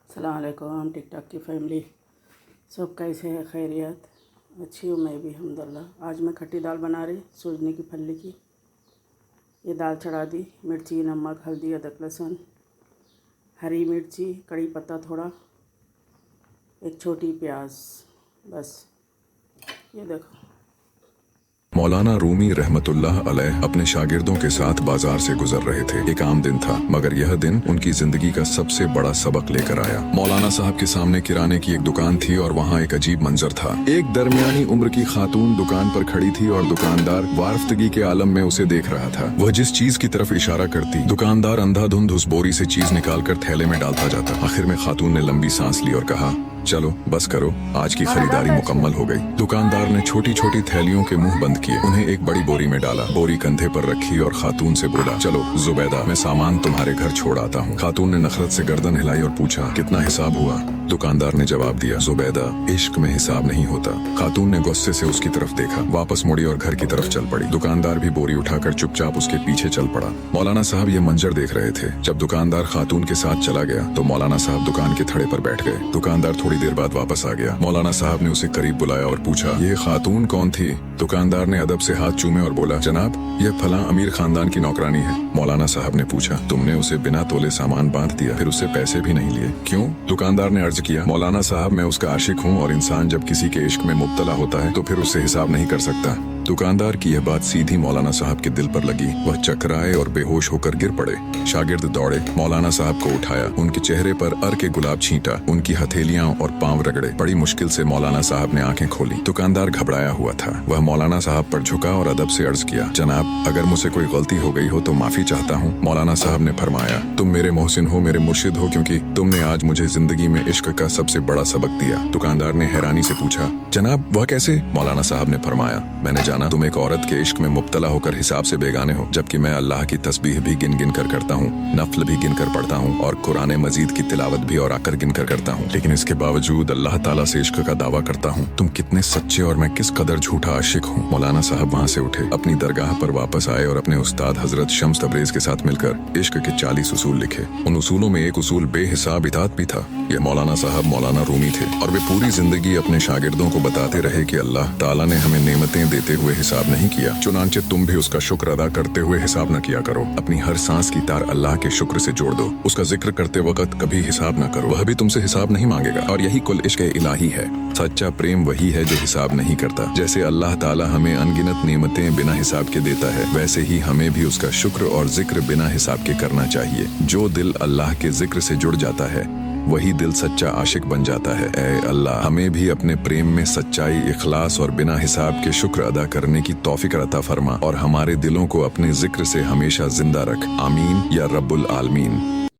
अस्सलाम वालेकुम tick tock की फैमिली। सब कैसे है? खैरियत? अच्छी हूँ मैं भी अल्हम्दुलिल्लाह। आज मैं खट्टी दाल बना रही, सूजने की फली की। ये दाल चढ़ा दी, मिर्ची, नमक, हल्दी, अदरक, लहसुन, हरी मिर्ची, कड़ी पत्ता थोड़ा, एक छोटी प्याज, बस। ये देखो। मौलाना रूमी रहमतुल्लाह अलैह अपने शागिर्दों के साथ बाजार से गुजर रहे थे। एक आम दिन था, मगर यह दिन उनकी जिंदगी का सबसे बड़ा सबक लेकर आया। मौलाना साहब के सामने किराने की एक दुकान थी और वहाँ एक अजीब मंजर था। एक दरमियानी उम्र की खातून दुकान पर खड़ी थी और दुकानदार वारफ्तगी के आलम में उसे देख रहा था। वह जिस चीज की तरफ इशारा करती, दुकानदार अंधाधुंध उस बोरी से चीज निकालकर थैले में डालता जाता। आखिर में खातून ने लंबी सांस ली और कहा, चलो बस करो, आज की खरीदारी मुकम्मल हो गई। दुकानदार ने छोटी छोटी थैलियों के मुंह बंद किए, उन्हें एक बड़ी बोरी में डाला, बोरी कंधे पर रखी और खातून से बोला, चलो जुबैदा, मैं सामान तुम्हारे घर छोड़ आता हूँ। खातून ने नखरत से गर्दन हिलाई और पूछा, कितना हिसाब हुआ? दुकानदार ने जवाब दिया, जुबैदा, इश्क में हिसाब नहीं होता। खातून ने गुस्से से उसकी तरफ देखा, वापस मुड़ी और घर की तरफ चल पड़ी। दुकानदार भी बोरी उठाकर चुपचाप उसके पीछे चल पड़ा। मौलाना साहब ये मंजर देख रहे थे। जब दुकानदार खातून के साथ चला गया तो मौलाना साहब दुकान के थड़े पर बैठ गए। दुकानदार थोड़ी देर बाद वापस आ गया। मौलाना साहब ने उसे करीब बुलाया और पूछा, ये खातून कौन थी? दुकानदार ने अदब से हाथ चूमे और बोला, जनाब, यह फलां अमीर खानदान की नौकरानी है। मौलाना साहब ने पूछा, तुमने उसे बिना तोले सामान बांध दिया, फिर उससे पैसे भी नहीं लिए, क्यों? दुकानदार ने अर्ज किया, मौलाना साहब, मैं उसका आशिक हूँ और इंसान जब किसी के इश्क में मुब्तला होता है तो फिर उससे हिसाब नहीं कर सकता। दुकानदार की यह बात सीधी मौलाना साहब के दिल पर लगी। वह चकराए और बेहोश होकर गिर पड़े। शागिर्द दौड़े, मौलाना साहब को उठाया, उनके चेहरे पर अर के गुलाब छींटा, उनकी हथेलियां और पांव रगड़े। बड़ी मुश्किल से मौलाना साहब ने आंखें खोली। दुकानदार घबराया हुआ था। वह मौलाना साहब पर झुका और अदब से अर्ज किया, जनाब, अगर मुझसे कोई गलती हो गई हो तो माफी चाहता हूँ। मौलाना साहब ने फरमाया, तुम मेरे मोहसिन हो, मेरे मुर्शिद हो, क्योंकि तुमने आज मुझे जिंदगी में इश्क का सबसे बड़ा सबक दिया। दुकानदार ने हैरानी से पूछा, जनाब, वह कैसे? मौलाना साहब ने फरमाया, मैंने जाना तुम एक औरत के इश्क में मुब्तला होकर हिसाब से बेगाने हो, जबकि मैं अल्लाह की तस्बीह भी गिन गिन कर करता हूँ, नफल भी गिन कर पढ़ता हूँ और कुरान मजीद की तिलावत भी और आकर गिन कर करता हूँ, लेकिन इसके बावजूद अल्लाह ताला से इश्क का दावा करता हूँ। तुम कितने सच्चे और मैं किस कदर झूठा आशिक हूँ। मौलाना साहब वहाँ से उठे, अपनी दरगाह पर वापस आए और अपने उस्ताद हजरत शम्स तबरेज के साथ मिलकर इश्क के 40 उसूल लिखे। उन उसूलों में एक उसूल बेहिसाब इताअत भी था। ये मौलाना साहब मौलाना रूमी थे और वे पूरी जिंदगी अपने शागिर्दों को बताते रहे कि अल्लाह ताला ने हमें नेमतें देते हुए हिसाब नहीं किया, चुनांचे तुम भी उसका शुक्र अदा करते हुए हिसाब न किया करो। अपनी हर सांस की तार अल्लाह के शुक्र से जोड़ दो। उसका जिक्र करते वक्त कभी हिसाब न करो, वह भी तुमसे हिसाब नहीं मांगेगा। और यही कुल इश्क इलाही है। सच्चा प्रेम वही है जो हिसाब नहीं करता। जैसे अल्लाह ताला हमें अनगिनत नेमतें बिना हिसाब के देता है, वैसे ही हमें भी उसका शुक्र और जिक्र बिना हिसाब के करना चाहिए। जो दिल अल्लाह के जिक्र से जुड़ जाता है वही दिल सच्चा आशिक बन जाता है। ऐ अल्लाह, हमें भी अपने प्रेम में सच्चाई, इखलास और बिना हिसाब के शुक्र अदा करने की तौफीक अता फरमा और हमारे दिलों को अपने जिक्र से हमेशा जिंदा रख। आमीन या रब्बुल आलमीन।